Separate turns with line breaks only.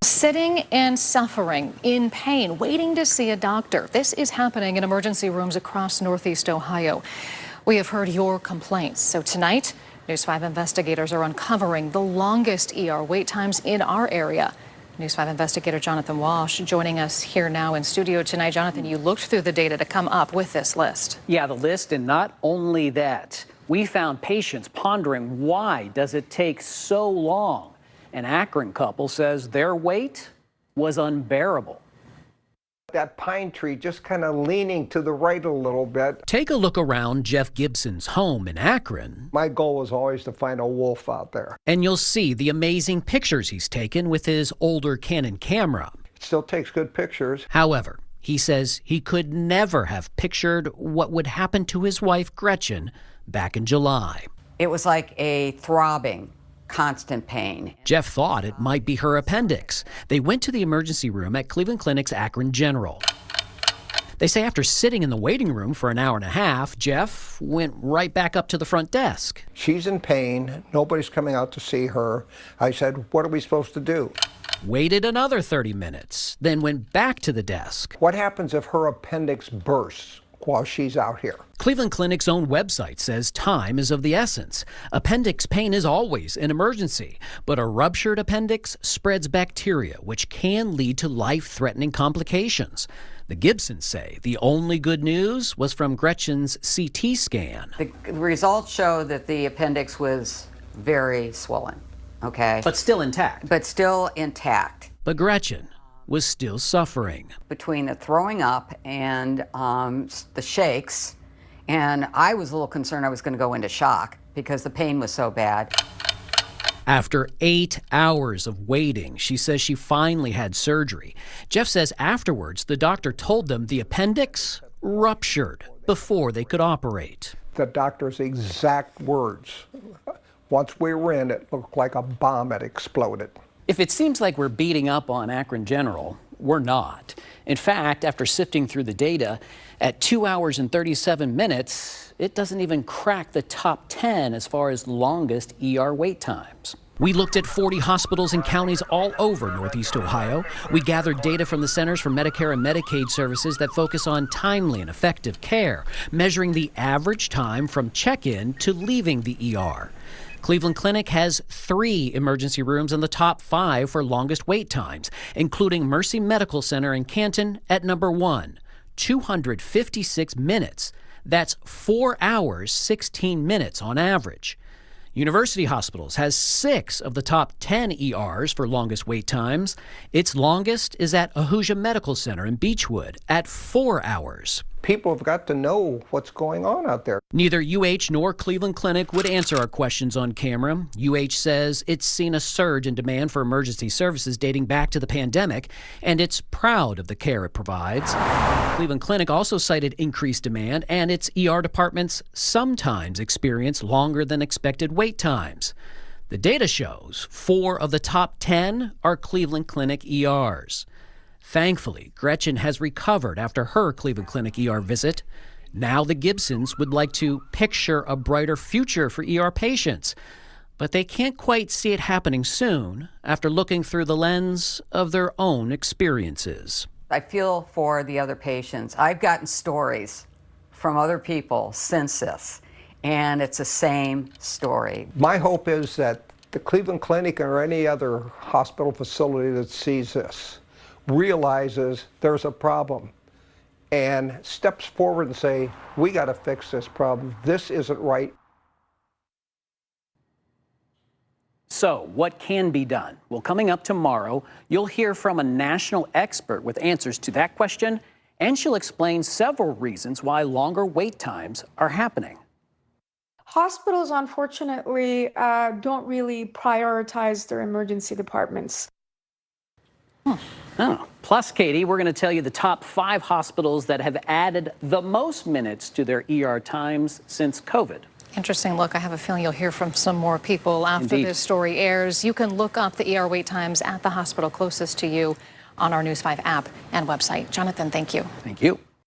Sitting and suffering, in pain, waiting to see a doctor. This is happening in emergency rooms across Northeast Ohio. We have heard your complaints. So tonight, News 5 investigators are uncovering the longest ER wait times in our area. News 5 investigator Jonathan Walsh joining us here now in studio tonight. Jonathan, you looked through the data to come up with this list.
Yeah, the list, and not only that, we found patients pondering, why does it take so long? An Akron couple says their wait was unbearable.
That pine tree just kind of leaning to the right a little bit.
Take a look around Jeff Gibson's home in Akron.
My goal was always to find a wolf out there.
And you'll see the amazing pictures he's taken with his older Canon camera.
It still takes good pictures.
However, he says he could never have pictured what would happen to his wife, Gretchen, back in July.
It was like a throbbing, constant pain.
Jeff thought it might be her appendix. They went to the emergency room at Cleveland Clinic's Akron General. They say after sitting in the waiting room for an hour and a half, Jeff went right back up to the front desk.
She's in pain. Nobody's coming out to see her. I said, what are we supposed to do?
Waited another 30 minutes, then went back to the desk.
What happens if her appendix bursts while she's out here?
Cleveland Clinic's own website says time is of the essence. Appendix pain is always an emergency, but a ruptured appendix spreads bacteria, which can lead to life-threatening complications. The Gibsons say the only good news was from Gretchen's CT scan.
The results show that the appendix was very swollen, okay?
But still intact.
But still intact.
But Gretchen was still suffering.
Between the throwing up and the shakes, and I was a little concerned I was going to go into shock because the pain was so bad.
After 8 hours of waiting, she says she finally had surgery. Jeff says afterwards the doctor told them the appendix ruptured before they could operate.
The doctor's exact words. Once we were in, it looked like a bomb had exploded.
If it seems like we're beating up on Akron General, we're not. In fact, after sifting through the data, at 2 hours and 37 minutes, it doesn't even crack the top 10 as far as longest ER wait times.
We looked at 40 hospitals and counties all over Northeast Ohio. We gathered data from the Centers for Medicare and Medicaid Services that focus on timely and effective care, measuring the average time from check-in to leaving the ER. Cleveland Clinic has 3 emergency rooms in the top 5 for longest wait times, including Mercy Medical Center in Canton at number 1, 256 minutes. That's 4 hours, 16 minutes on average. University Hospitals has 6 of the top 10 ERs for longest wait times. Its longest is at Ahuja Medical Center in Beechwood at 4 hours.
People have got to know what's going on out there.
Neither UH nor Cleveland Clinic would answer our questions on camera. UH says it's seen a surge in demand for emergency services dating back to the pandemic, and it's proud of the care it provides. Cleveland Clinic also cited increased demand, and its ER departments sometimes experience longer than expected wait times. The data shows 4 of the top 10 are Cleveland Clinic ERs. Thankfully, Gretchen has recovered after her Cleveland Clinic ER visit. Now the Gibsons would like to picture a brighter future for ER patients, but they can't quite see it happening soon after looking through the lens of their own experiences.
I feel for the other patients. I've gotten stories from other people since this, and it's the same story.
My hope is that the Cleveland Clinic or any other hospital facility that sees this realizes there's a problem and steps forward and say, we got to fix this problem. This isn't right.
So, what can be done? Well, coming up tomorrow, you'll hear from a national expert with answers to that question, and she'll explain several reasons why longer wait times are happening.
Hospitals, unfortunately, don't really prioritize their emergency departments.
Oh. Plus, Katie, we're going to tell you the top 5 hospitals that have added the most minutes to their ER times since COVID.
Interesting look. I have a feeling you'll hear from some more people after
Indeed.
this story airs. You can look up the ER wait times at the hospital closest to you on our News 5 app and website. Jonathan, thank you.
Thank you.